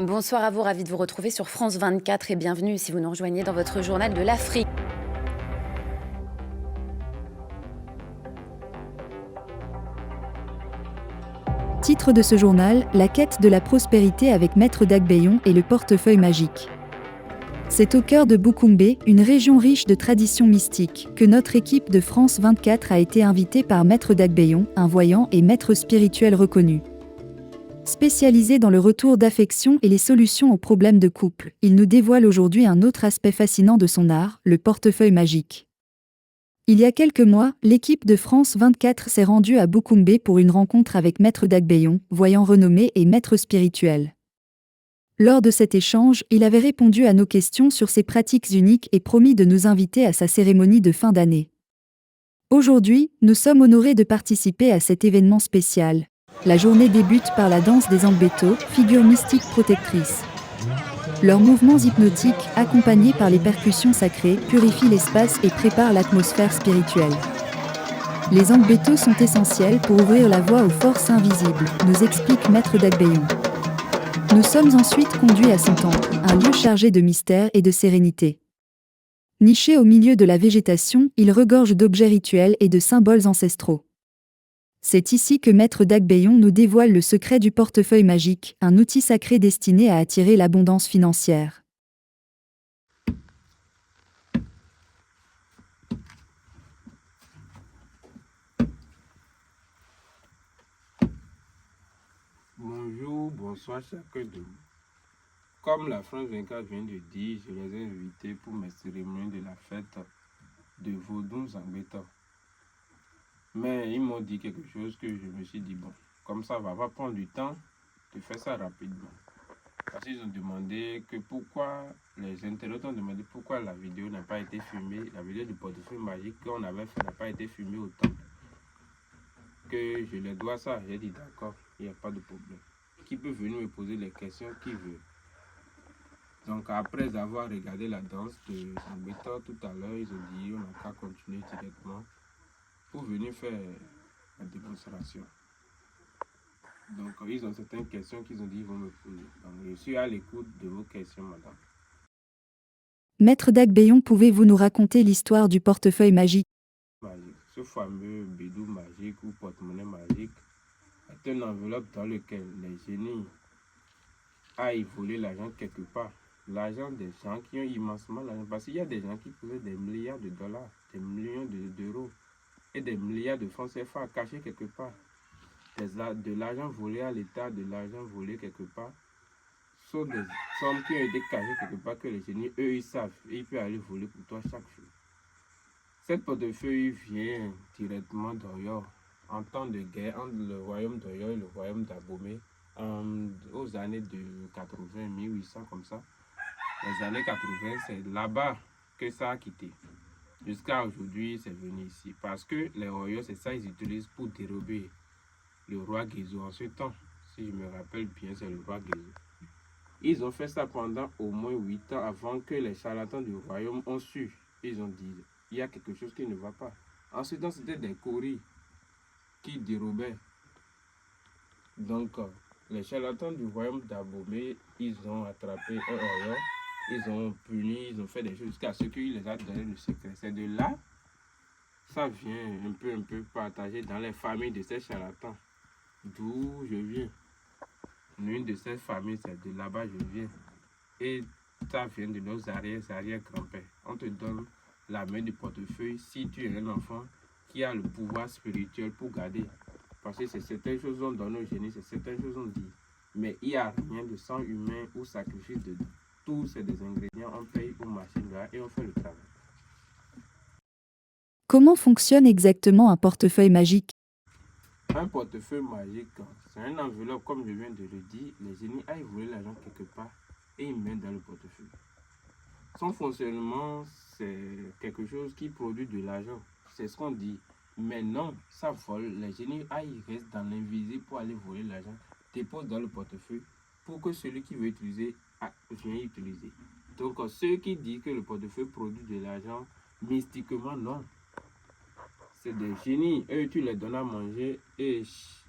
Bonsoir à vous, ravi de vous retrouver sur France 24 et bienvenue si vous nous rejoignez dans votre journal de l'Afrique. Titre de ce journal, la quête de la prospérité avec Maître Dagbeyon et le portefeuille magique. C'est au cœur de Boukoumbe, une région riche de traditions mystiques, que notre équipe de France 24 a été invitée par Maître Dagbeyon, un voyant et maître spirituel reconnu. Spécialisé dans le retour d'affection et les solutions aux problèmes de couple, il nous dévoile aujourd'hui un autre aspect fascinant de son art, le portefeuille magique. Il y a quelques mois, l'équipe de France 24 s'est rendue à Boukoumbe pour une rencontre avec Maître Dagbeyon, voyant renommé et maître spirituel. Lors de cet échange, il avait répondu à nos questions sur ses pratiques uniques et promis de nous inviter à sa cérémonie de fin d'année. Aujourd'hui, nous sommes honorés de participer à cet événement spécial. La journée débute par la danse des Angbeto, figures mystiques protectrices. Leurs mouvements hypnotiques, accompagnés par les percussions sacrées, purifient l'espace et préparent l'atmosphère spirituelle. Les Angbeto sont essentiels pour ouvrir la voie aux forces invisibles, nous explique Maître Dagbeyon. Nous sommes ensuite conduits à son temple, un lieu chargé de mystère et de sérénité. Niché au milieu de la végétation, il regorge d'objets rituels et de symboles ancestraux. C'est ici que Maître Dagbeyon nous dévoile le secret du portefeuille magique, un outil sacré destiné à attirer l'abondance financière. Bonjour, bonsoir chacun de vous. Comme la France 24 vient de dire, je les ai invités pour mes cérémonies de la fête de Vaudou Zambeta. Mais ils m'ont dit quelque chose que je me suis dit, bon, comme ça va pas prendre du temps de faire ça rapidement. Parce qu'ils ont demandé que pourquoi, les internautes ont demandé pourquoi la vidéo n'a pas été filmée, la vidéo du portefeuille magique qu'on avait fait n'a pas été filmée autant. Que je les dois ça, j'ai dit d'accord, il n'y a pas de problème. Qui peut venir me poser les questions qu'il veut. Donc après avoir regardé la danse de Zambeta tout à l'heure, ils ont dit on n'a qu'à continuer directement pour venir faire la démonstration. Donc ils ont certaines questions qu'ils ont dit ils vont me poser. Donc je suis à l'écoute de vos questions, madame. Maître Dagbeyon, pouvez-vous nous raconter l'histoire du portefeuille magique? Ce fameux bidou magique ou porte-monnaie magique est une enveloppe dans laquelle les génies aillent voler l'argent quelque part. L'argent des gens qui ont immensement l'argent. Parce qu'il y a des gens qui possèdent des milliards de dollars, des millions d'euros et des milliards de francs CFA cachés quelque part. De l'argent volé à l'État, de l'argent volé quelque part. Sont des sommes qui ont été cachées quelque part que les génies, eux, ils savent. Et ils peuvent aller voler pour toi chaque jour. Cette portefeuille vient directement d'Oyo, en temps de guerre entre le royaume d'Oyo et le royaume d'Abomey, aux années de 80, 1800 comme ça. Les années 80, c'est là-bas que ça a quitté. Jusqu'à aujourd'hui, c'est venu ici. Parce que les Oyo, c'est ça qu'ils utilisent pour dérober le roi Guézo en ce temps. Si je me rappelle bien, c'est le roi Guézo. Ils ont fait ça pendant au moins 8 ans avant que les charlatans du royaume ont su. Ils ont dit, il y a quelque chose qui ne va pas. Ensuite, c'était des coris qui dérobaient. Donc, les charlatans du royaume d'Abomey, ils ont attrapé un Oyo, ils ont puni, ils ont fait des choses jusqu'à ce qu'il les a donné le secret. C'est de là, ça vient un peu partagé dans les familles de ces charlatans. D'où je viens. L'une de ces familles, c'est de là-bas je viens. Et ça vient de nos arrière-grands-pères. On te donne la main du portefeuille si tu es un enfant qui a le pouvoir spirituel pour garder. Parce que c'est certaines choses qu'on donne aux génies, c'est certaines choses qu'on dit. Mais il n'y a rien de sang humain ou sacrifice dedans. Tout c'est des ingrédients, on paye aux machines là et on fait le travail. Comment fonctionne exactement un portefeuille magique? Un portefeuille magique, c'est une enveloppe, comme je viens de le dire. Les génies aillent voler l'argent quelque part et ils mettent dans le portefeuille. Son fonctionnement, c'est quelque chose qui produit de l'argent. C'est ce qu'on dit. Mais non, ça vole. Les génies aillent restent dans l'invisible pour aller voler l'argent, déposent dans le portefeuille pour que celui qui veut utiliser vienne utiliser. Donc, ceux qui disent que le portefeuille produit de l'argent, mystiquement, non. C'est des génies. Eux, tu les donnes à manger et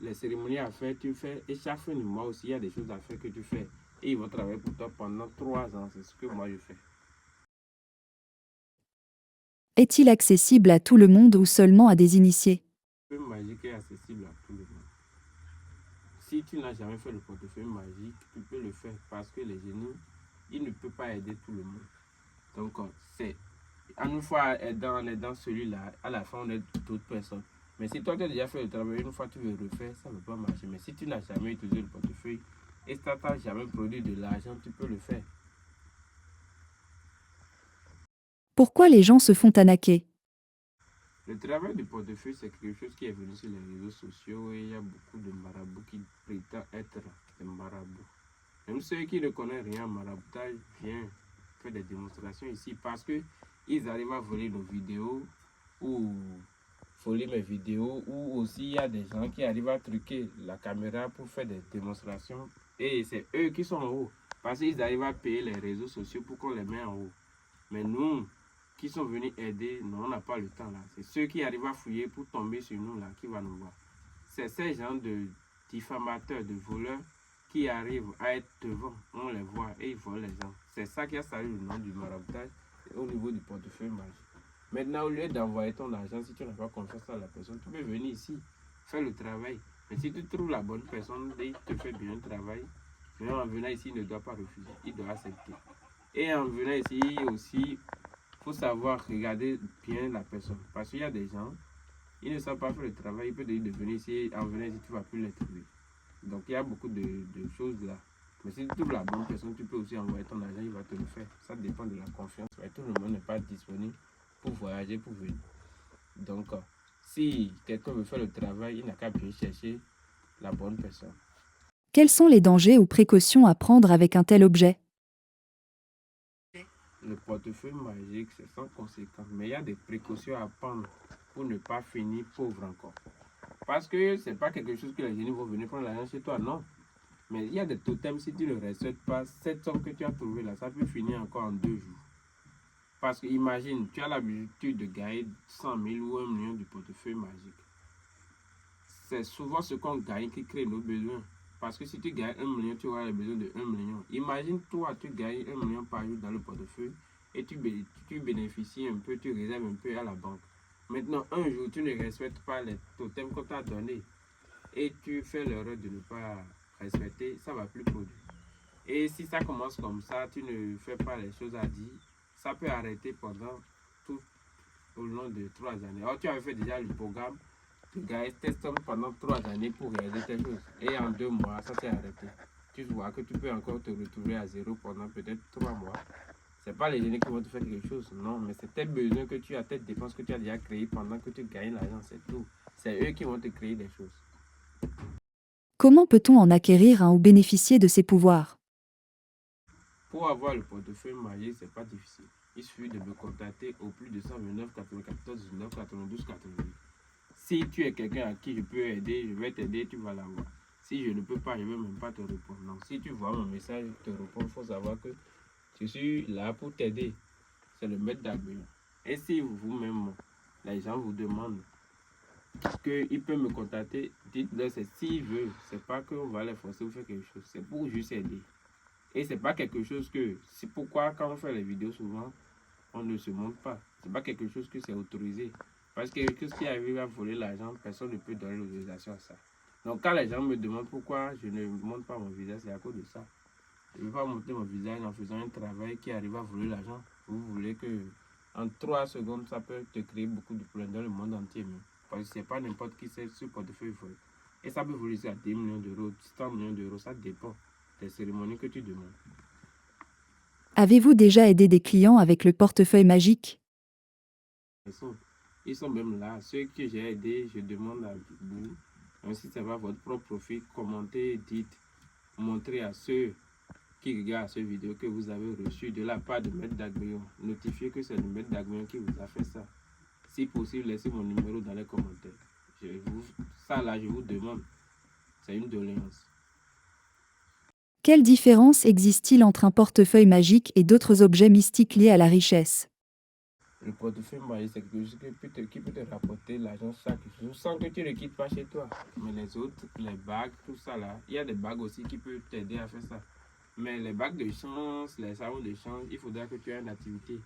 les cérémonies à faire, tu fais. Et chaque fin du mois aussi, il y a des choses à faire que tu fais. Et ils vont travailler pour toi pendant 3 ans. C'est ce que moi je fais. Est-il accessible à tout le monde ou seulement à des initiés? Le portefeuille magique est accessible à tout le monde. Si tu n'as jamais fait le portefeuille magique, tu peux le faire parce que les génies, ils ne peuvent pas aider tout le monde. Donc, c'est une fois en aidant celui-là, à la fin, on aide toute personne. Mais si toi, tu as déjà fait le travail, une fois tu veux refaire, ça ne va pas marcher. Mais si tu n'as jamais utilisé le portefeuille et si tu n'as jamais produit de l'argent, tu peux le faire. Pourquoi les gens se font arnaquer? Le travail du portefeuille, c'est quelque chose qui est venu sur les réseaux sociaux et il y a beaucoup de marabouts qui prétendent être des marabouts. Même ceux qui ne connaissent rien en maraboutage viennent faire des démonstrations ici parce qu'ils arrivent à voler nos vidéos ou voler mes vidéos, ou aussi il y a des gens qui arrivent à truquer la caméra pour faire des démonstrations et c'est eux qui sont en haut parce qu'ils arrivent à payer les réseaux sociaux pour qu'on les mette en haut. Mais nous qui sont venus aider, non, on n'a pas le temps là. C'est ceux qui arrivent à fouiller pour tomber sur nous là qui vont nous voir. C'est ces gens de diffamateurs, de voleurs qui arrivent à être devant, on les voit et ils volent les gens. C'est ça qui a sali le nom du maraboutage au niveau du portefeuille magique. Maintenant, au lieu d'envoyer ton argent, si tu n'as pas confiance à la personne, tu peux venir ici, faire le travail. Mais si tu trouves la bonne personne et il te fait bien le travail, mais en venant ici, il ne doit pas refuser, il doit accepter. Et en venant ici aussi, il faut savoir regarder bien la personne. Parce qu'il y a des gens, ils ne savent pas faire le travail, ils peuvent te dire de venir ici, en venant ici, tu ne vas plus les trouver. Donc il y a beaucoup de choses là. Mais si tu trouves la bonne personne, tu peux aussi envoyer ton argent, il va te le faire. Ça dépend de la confiance. Et tout le monde n'est pas disponible pour voyager, pour venir. Donc, si quelqu'un veut faire le travail, il n'a qu'à bien chercher la bonne personne. Quels sont les dangers ou précautions à prendre avec un tel objet? Le portefeuille magique, c'est sans conséquence. Mais il y a des précautions à prendre pour ne pas finir pauvre encore. Parce que ce n'est pas quelque chose que les génies vont venir prendre l'argent chez toi, non. Mais il y a des totems, si tu ne respectes pas, cette somme que tu as trouvée là, ça peut finir encore en 2 jours. Parce que imagine, tu as l'habitude de gagner 100 000 ou 1 million du portefeuille magique. C'est souvent ce qu'on gagne qui crée nos besoins. Parce que si tu gagnes 1 million, tu auras les besoins de 1 million. Imagine toi, tu gagnes 1 million par jour dans le portefeuille et tu bénéficies un peu, tu réserves un peu à la banque. Maintenant, un jour, tu ne respectes pas les totems qu'on t'a donnés et tu fais l'erreur de ne pas respecter, ça va plus produire. Et si ça commence comme ça, tu ne fais pas les choses à dire, ça peut arrêter pendant tout au long de 3 années. Alors tu avais fait déjà le programme, tu gagnes tes sommes pendant 3 années pour réaliser tes choses. Et en 2 mois, ça s'est arrêté. Tu vois que tu peux encore te retrouver à zéro pendant peut-être 3 mois. Ce n'est pas les génies qui vont te faire quelque chose, non, mais c'est tes besoins que tu as, tes dépenses que tu as déjà créées pendant que tu gagnes l'argent, c'est tout. C'est eux qui vont te créer des choses. Comment peut-on en acquérir un ou bénéficier de ces pouvoirs? Pour avoir le portefeuille magique, c'est pas difficile. Il suffit de me contacter au plus de 129 94 19 92 88. Si tu es quelqu'un à qui je peux aider, je vais t'aider, tu vas l'avoir. Si je ne peux pas, je ne vais même pas te répondre. Donc, si tu vois mon message, je te réponds, il faut savoir que je suis là pour t'aider. C'est le maître d'Agbéon. Et si vous-même, les gens vous demandent qu'ils peuvent me contacter, dites-leur c'est s'ils veulent. C'est pas qu'on va les forcer ou faire quelque chose. C'est pour juste aider. Et c'est pas quelque chose que, c'est pourquoi quand on fait les vidéos souvent, on ne se montre pas. C'est pas quelque chose que c'est autorisé. Parce que quelque chose qui arrive à voler l'argent, personne ne peut donner l'autorisation à ça. Donc quand les gens me demandent pourquoi je ne montre pas mon visage, c'est à cause de ça. Je ne veux pas montrer mon visage en faisant un travail qui arrive à voler l'argent. Vous voulez que en 3 secondes, ça peut te créer beaucoup de problèmes dans le monde entier. Même. Parce que c'est pas n'importe qui sait ce portefeuille vol. Et ça peut voler à 10 millions d'euros, 100 millions d'euros, ça dépend des cérémonies que tu demandes. Avez-vous déjà aidé des clients avec le portefeuille magique? Ils sont même là. Ceux que j'ai aidés, je demande à vous, même si ça va votre propre profil, commentez, dites, montrez à ceux qui regardent cette vidéo que vous avez reçu de la part de Maître d'Agbéon. Notifiez que c'est le Maître d'Agbéon qui vous a fait ça. Si possible, laissez mon numéro dans les commentaires. Ça là, je vous demande. C'est une doléance. Quelle différence existe-t-il entre un portefeuille magique et d'autres objets mystiques liés à la richesse? Le portefeuille magique, c'est quelque chose qui peut te rapporter l'argent chaque jour sans que tu ne quittes pas chez toi. Mais les autres, les bagues, tout ça là, il y a des bagues aussi qui peuvent t'aider à faire ça. Mais les bacs de chance, les salons de chance, il faudra que tu aies une activité.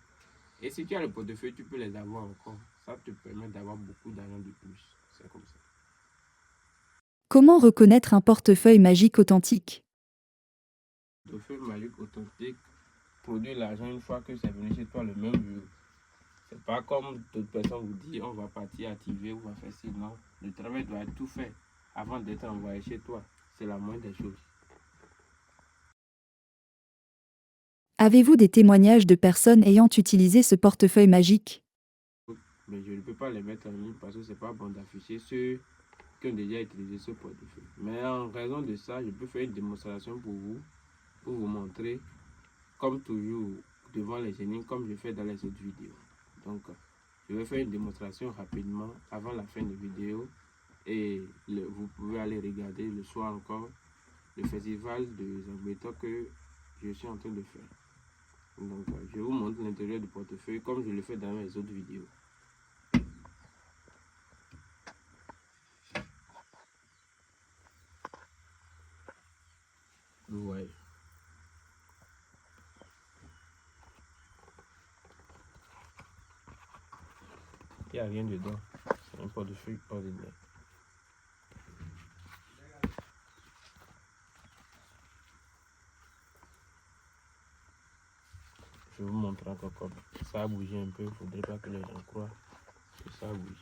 Et si tu as le portefeuille, tu peux les avoir encore. Ça te permet d'avoir beaucoup d'argent de plus. C'est comme ça. Comment reconnaître un portefeuille magique authentique? Le portefeuille magique authentique produit l'argent une fois que c'est venu chez toi le même jour. C'est pas comme d'autres personnes vous disent on va partir activer, on va faire ci. Non, le travail doit être tout fait avant d'être envoyé chez toi. C'est la moindre des choses. Avez-vous des témoignages de personnes ayant utilisé ce portefeuille magique? Mais je ne peux pas les mettre en ligne parce que c'est pas bon d'afficher ceux qui ont déjà utilisé ce portefeuille. Mais en raison de ça, je peux faire une démonstration pour vous montrer, comme toujours, devant les génies, comme je fais dans les autres vidéos. Donc, je vais faire une démonstration rapidement avant la fin de la vidéo et vous pouvez aller regarder le soir encore le festival de Zambéto que je suis en train de faire. Donc, je vous montre l'intérieur du portefeuille comme je le fais dans les autres vidéos. Vous voyez. Il n'y a rien dedans. C'est un portefeuille ordinaire. Je vais vous montrer encore comme ça a bougé un peu. Il ne faudrait pas que les gens croient que ça a bougé.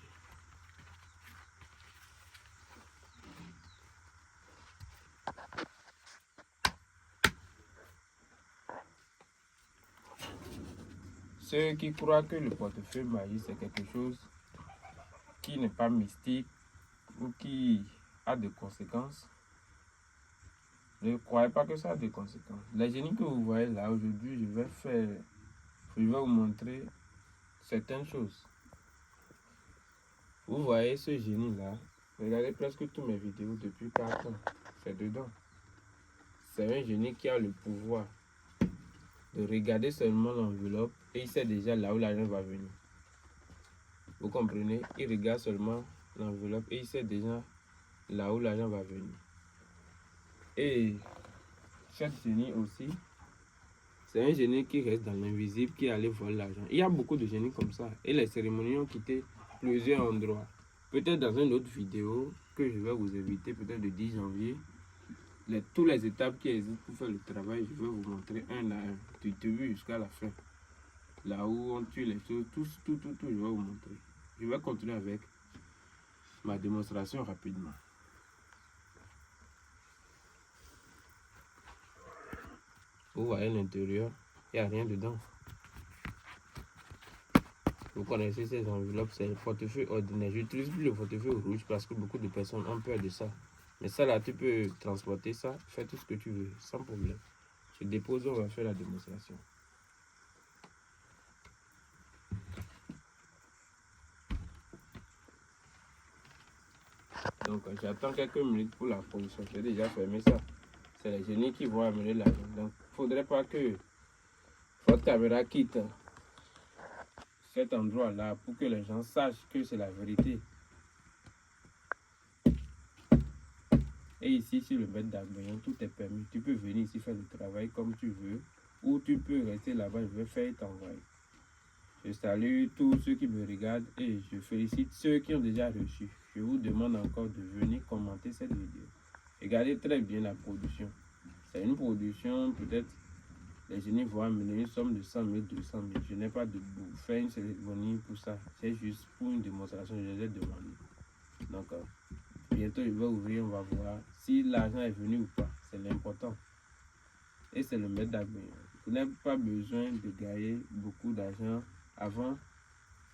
Ceux qui croient que le portefeuille magique c'est quelque chose qui n'est pas mystique ou qui a des conséquences, ne croyez pas que ça a des conséquences. Les génies que vous voyez là aujourd'hui, je vais vous montrer certaines choses. Vous voyez ce génie là, regardez presque toutes mes vidéos depuis 4 ans, c'est dedans. C'est un génie qui a le pouvoir de regarder seulement l'enveloppe et il sait déjà là où l'argent va venir. Vous comprenez? Il regarde seulement l'enveloppe et il sait déjà là où l'argent va venir. Et chaque génie aussi, c'est un génie qui reste dans l'invisible, qui allait voler l'argent. Il y a beaucoup de génies comme ça. Et les cérémonies ont quitté plusieurs endroits. Peut-être dans une autre vidéo que je vais vous inviter, peut-être le 10 janvier, toutes les étapes qui existent pour faire le travail, je vais vous montrer un à un, du début jusqu'à la fin. Là où on tue les choses, tout, je vais vous montrer. Je vais continuer avec ma démonstration rapidement. Vous voyez l'intérieur, il n'y a rien dedans. Vous connaissez ces enveloppes, c'est le portefeuille ordinaire. Je n'utilise plus le portefeuille rouge parce que beaucoup de personnes ont peur de ça. Mais ça là, tu peux transporter ça, faire tout ce que tu veux, sans problème. Je dépose, on va faire la démonstration. Donc j'attends quelques minutes pour la position. J'ai déjà fermé ça. C'est les génies qui vont amener l'argent. Donc il ne faudrait pas que votre caméra quitte cet endroit-là pour que les gens sachent que c'est la vérité. Et ici, sur le maître d'Agbeyon, tout est permis. Tu peux venir ici faire le travail comme tu veux. Ou tu peux rester là-bas, je vais faire t'envoyer. Je salue tous ceux qui me regardent et je félicite ceux qui ont déjà reçu. Je vous demande encore de venir commenter cette vidéo. Regardez très bien la production. C'est une production, peut-être, les génies vont amener une somme de 100 000, 200 000. Je n'ai pas de faire une cérémonie pour ça. C'est juste pour une démonstration, je les ai demandé. Donc, bientôt, je vais ouvrir, on va voir si l'argent est venu ou pas. C'est l'important. Et c'est le maître d'Agbeyon. Vous n'avez pas besoin de gagner beaucoup d'argent avant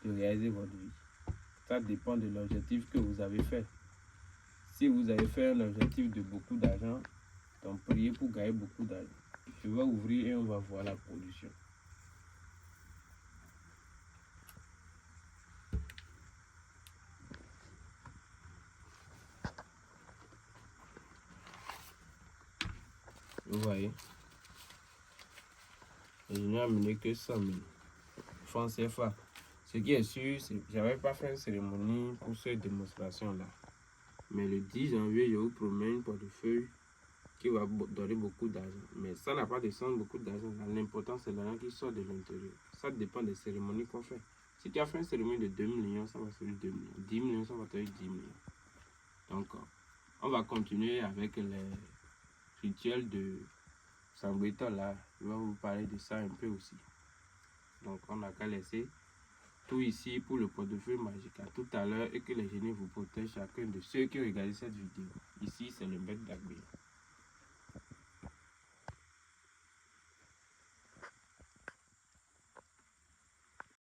de réaliser votre vie. Ça dépend de l'objectif que vous avez fait. Si vous avez fait un objectif de beaucoup d'argent, donc priez pour gagner beaucoup d'argent. Je vais ouvrir et on va voir la production. Vous voyez, je n'ai amené que 100 000 francs CFA. Ce qui est sûr, c'est que je n'avais pas fait une cérémonie pour cette démonstration-là. Mais le 10 janvier, je vous promets une portefeuille qui va donner beaucoup d'argent. Mais ça n'a pas de sens, beaucoup d'argent. L'important, c'est l'argent qui sort de l'intérieur. Ça dépend des cérémonies qu'on fait. Si tu as fait une cérémonie de 2 millions, ça va te donner 2 millions. 10 millions, ça va te donner 10 millions. Donc, on va continuer avec les rituels de Sangweto là. Je vais vous parler de ça un peu aussi. Donc, on n'a qu'à laisser tout ici pour le portefeuille magique. À tout à l'heure et que les génies vous protègent chacun de ceux qui regardent cette vidéo. Ici, c'est le maître d'Agbéyon.